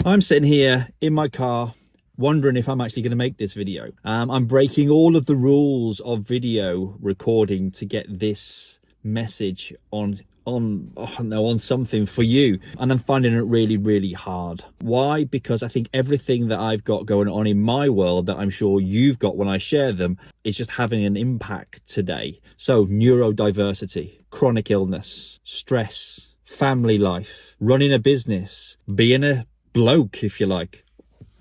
I'm sitting here in my car wondering if I'm actually going to make this video. I'm breaking all of the rules of video recording to get this message on something for you, and I'm finding it really hard. Why? Because I think everything that I've got going on in my world that I'm sure you've got when I share them is just having an impact today. So neurodiversity, chronic illness, stress, family life, running a business, being a bloke, if you like,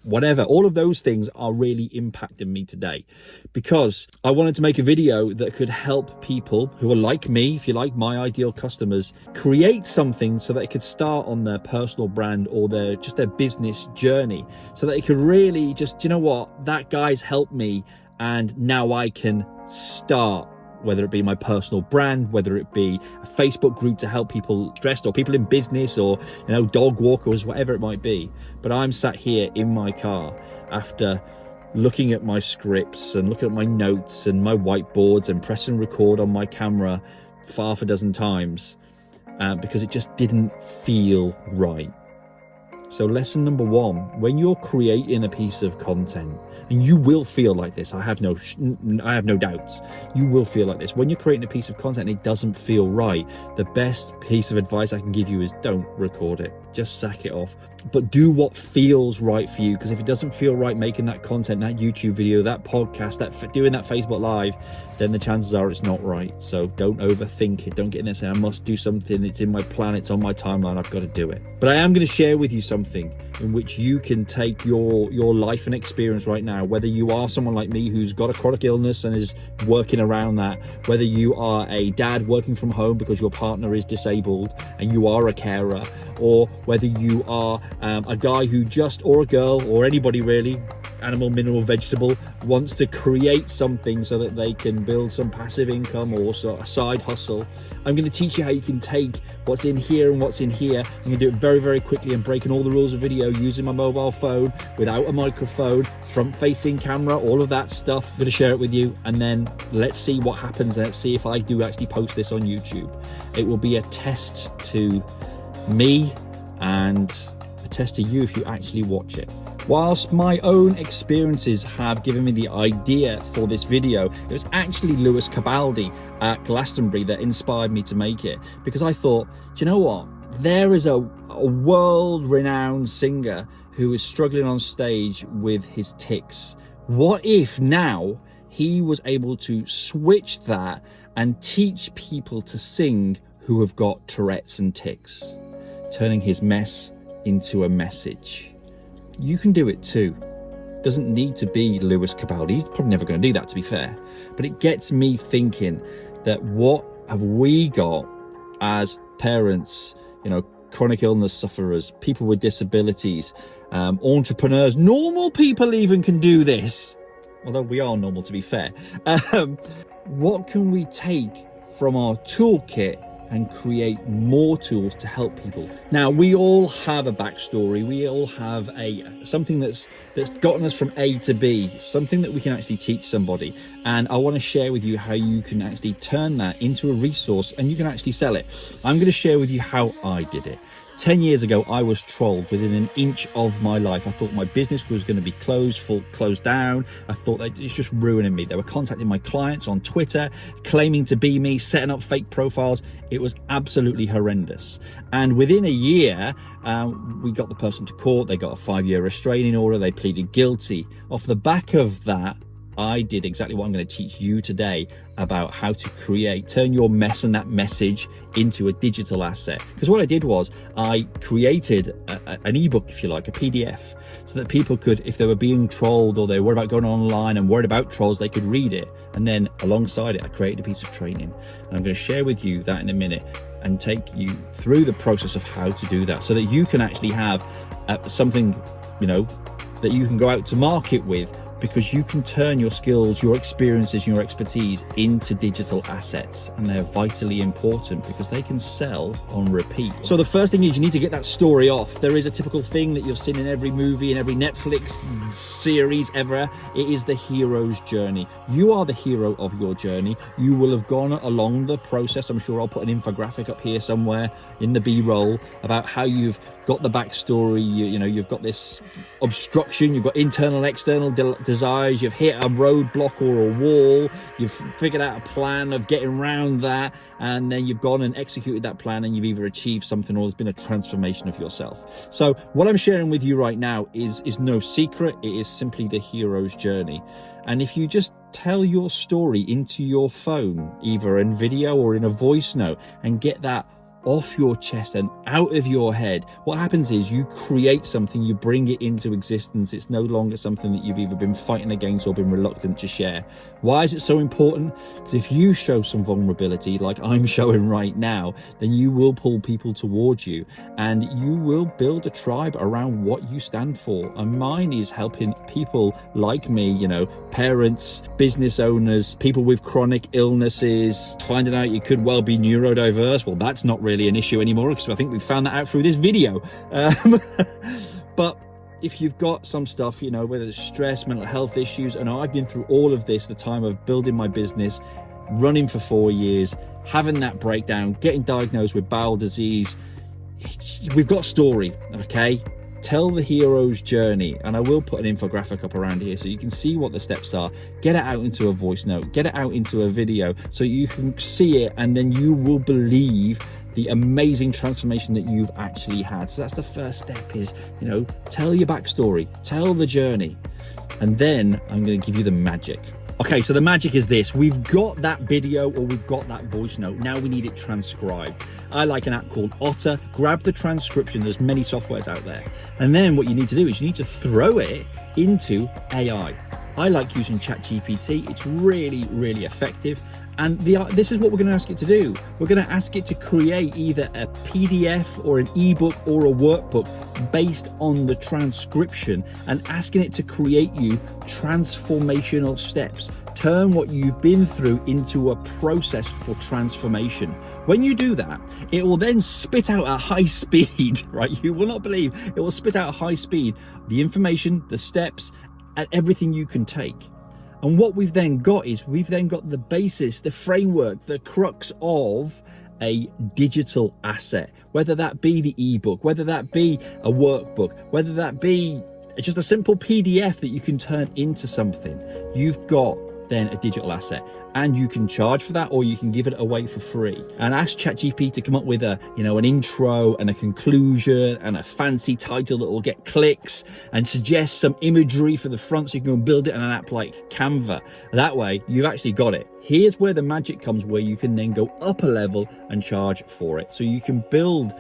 whatever, all of those things are really impacting me today, because I wanted to make a video that could help people who are like me, if you like, my ideal customers, create something so that they could start on their personal brand or their business journey, so that they could really just, you know what, that guy's helped me and now I can start, whether it be my personal brand, whether it be a Facebook group to help people stressed, or people in business, or, you know, dog walkers, whatever it might be. But I'm sat here in my car after looking at my scripts and looking at my notes and my whiteboards and pressing record on my camera half a dozen times because it just didn't feel right. So lesson number one, when you're creating a piece of content, and you will feel like this, I have no doubts, you will feel like this. When you're creating a piece of content and it doesn't feel right, the best piece of advice I can give you is don't record it. Just sack it off. But do what feels right for you, because if it doesn't feel right making that content, that YouTube video, that podcast, doing that Facebook Live, then the chances are it's not right. So don't overthink it. Don't get in there and say, I must do something, it's in my plan, it's on my timeline, I've got to do it. But I am going to share with you something in which you can take your life and experience right now, whether you are someone like me who's got a chronic illness and is working around that, whether you are a dad working from home because your partner is disabled and you are a carer, or whether you are a guy who or a girl, or anybody really, animal, mineral, vegetable, wants to create something so that they can build some passive income or a side hustle. I'm going to teach you how you can take what's in here and what's in here. I'm going to do it very quickly and breaking all the rules of video using my mobile phone without a microphone, front facing camera, all of that stuff. I'm going to share it with you, and then let's see what happens. Let's see if I do actually post this on YouTube. It will be a test to me and a test to you if you actually watch it. Whilst my own experiences have given me the idea for this video, it was actually Lewis Capaldi at Glastonbury that inspired me to make it, because I thought, do you know what? There is a world-renowned singer who is struggling on stage with his tics. What if now he was able to switch that and teach people to sing who have got Tourette's and tics, turning his mess into a message? You can do it too. Doesn't need to be Lewis Capaldi. He's probably never going to do that, to be fair. But it gets me thinking that what have we got as parents, you know, chronic illness sufferers, people with disabilities, entrepreneurs, normal people even can do this. Although we are normal, to be fair. What can we take from our toolkit and create more tools to help people? Now, we all have a backstory. We all have something that's gotten us from A to B, something that we can actually teach somebody. And I want to share with you how you can actually turn that into a resource and you can actually sell it. I'm going to share with you how I did it. 10 years ago, I was trolled within an inch of my life. I thought my business was going to be closed down. I thought that it's just ruining me. They were contacting my clients on Twitter, claiming to be me, setting up fake profiles. It was absolutely horrendous. And within a year, we got the person to court. They got a 5-year restraining order. They pleaded guilty. Off the back of that, I did exactly what I'm going to teach you today about how to turn your mess and that message into a digital asset. Because what I did was I created an ebook, if you like, a PDF, so that people could, if they were being trolled or they were worried about going online and worried about trolls, they could read it. And then alongside it, I created a piece of training. And I'm going to share with you that in a minute and take you through the process of how to do that, so that you can actually have something, you know, that you can go out to market with, because you can turn your skills, your experiences, your expertise into digital assets, and they're vitally important because they can sell on repeat. So the first thing is you need to get that story off. There is a typical thing that you've seen in every movie and every Netflix series ever. It is the hero's journey. You are the hero of your journey. You will have gone along the process. I'm sure I'll put an infographic up here somewhere in the B-roll about how you've got the backstory. You know, you've got this obstruction, you've got internal, external desires, you've hit a roadblock or a wall, you've figured out a plan of getting around that, and then you've gone and executed that plan, and you've either achieved something or there's been a transformation of yourself. So what I'm sharing with you right now is no secret. It is simply the hero's journey. And if you just tell your story into your phone, either in video or in a voice note, and get that off your chest and out of your head, what happens is you create something, you bring it into existence. It's no longer something that you've either been fighting against or been reluctant to share. Why is it so important? Because if you show some vulnerability like I'm showing right now, then you will pull people towards you, and you will build a tribe around what you stand for. And mine is helping people like me, you know, parents, business owners, people with chronic illnesses, finding out you could well be neurodiverse. Well, that's not really an issue anymore because I think we found that out through this video. But if you've got some stuff, you know, whether it's stress, mental health issues, and I've been through all of this, the time of building my business, running for 4 years, having that breakdown, getting diagnosed with bowel disease, we've got a story, okay? Tell the hero's journey, and I will put an infographic up around here so you can see what the steps are. Get it out into a voice note, get it out into a video so you can see it, and then you will believe the amazing transformation that you've actually had. So that's the first step, is, you know, tell your backstory, tell the journey, and then I'm going to give you the magic. Okay, so the magic is this. We've got that video or we've got that voice note. Now we need it transcribed. I like an app called Otter. Grab the transcription. There's many softwares out there. And then what you need to do is you need to throw it into AI. I like using ChatGPT. It's really, really effective. And this is what we're going to ask it to do. We're going to ask it to create either a PDF or an ebook or a workbook based on the transcription, and asking it to create you transformational steps. Turn what you've been through into a process for transformation. When you do that, it will then spit out at high speed, right? You will not believe it will spit out at high speed the information, the steps, and everything you can take. And what we've then got is we've then got the basis, the framework, the crux of a digital asset, whether that be the ebook, whether that be a workbook, whether that be just a simple PDF that you can turn into something. You've got then a digital asset, and you can charge for that or you can give it away for free. And ask ChatGPT to come up with a, you know, an intro and a conclusion and a fancy title that will get clicks, and suggest some imagery for the front so you can build it in an app like Canva. That way you've actually got it. Here's where the magic comes, where you can then go up a level and charge for it. So you can build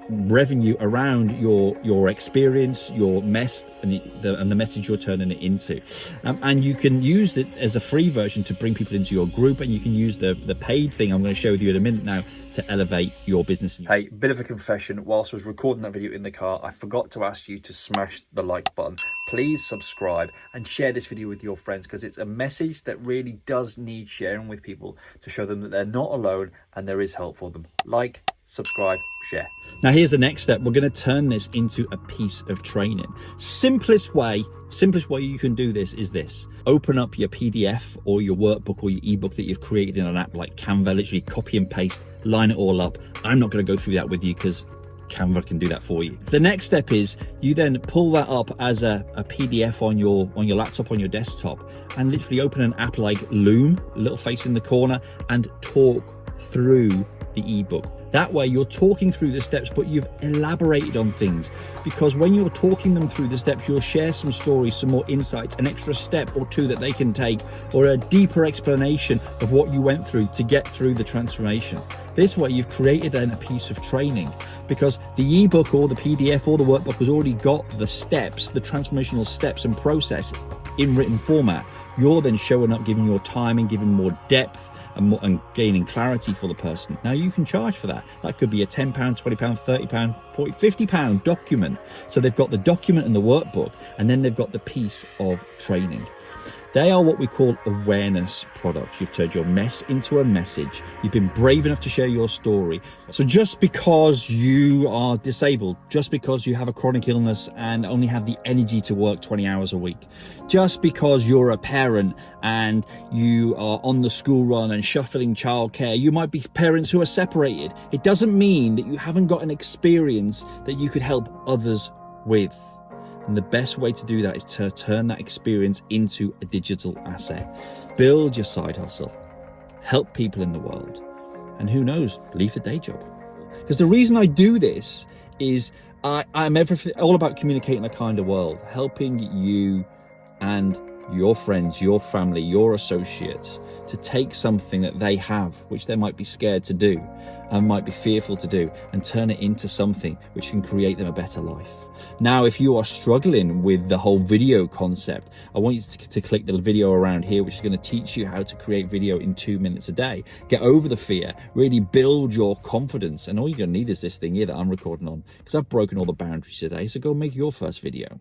revenue around your experience, your mess, and the message you're turning it into. And you can use it as a free version to bring people into your group, and you can use the paid thing I'm going to show you in a minute now to elevate your business. Hey, bit of a confession. Whilst I was recording that video in the car, I forgot to ask you to smash the like button. Please subscribe and share this video with your friends, because it's a message that really does need sharing with people to show them that they're not alone and there is help for them. Like, subscribe, share. Now here's the next step. We're going to turn this into a piece of training. Simplest way you can do this is this. Open up your PDF or your workbook or your ebook that you've created in an app like Canva. Literally copy and paste, line it all up. I'm not going to go through that with you because Canva can do that for you. The next step is you then pull that up as a PDF on your laptop, on your desktop, and literally open an app like Loom, a little face in the corner, and talk through the ebook. That way you're talking through the steps, but you've elaborated on things, because when you're talking them through the steps, you'll share some stories, some more insights, an extra step or two that they can take, or a deeper explanation of what you went through to get through the transformation. This way you've created then a piece of training, because the ebook or the PDF or the workbook has already got the steps, the transformational steps and process in written format. You're then showing up, giving your time and giving more depth and gaining clarity for the person. Now you can charge for that. That could be a £10, £20, £30, £40, £50 document. So they've got the document and the workbook, and then they've got the piece of training. They are what we call awareness products. You've turned your mess into a message. You've been brave enough to share your story. So just because you are disabled, just because you have a chronic illness and only have the energy to work 20 hours a week, just because you're a parent and you are on the school run and shuffling childcare, you might be parents who are separated. It doesn't mean that you haven't got an experience that you could help others with. And the best way to do that is to turn that experience into a digital asset. Build your side hustle, help people in the world, and who knows, leave the day job. Because the reason I do this is I'm all about communicating a kinder world, helping you and your friends, your family, your associates to take something that they have, which they might be scared to do and might be fearful to do, and turn it into something which can create them a better life. Now, if you are struggling with the whole video concept, I want you to click the video around here, which is going to teach you how to create video in 2 minutes a day. Get over the fear, really build your confidence. And all you're going to need is this thing here that I'm recording on, because I've broken all the boundaries today. So go make your first video.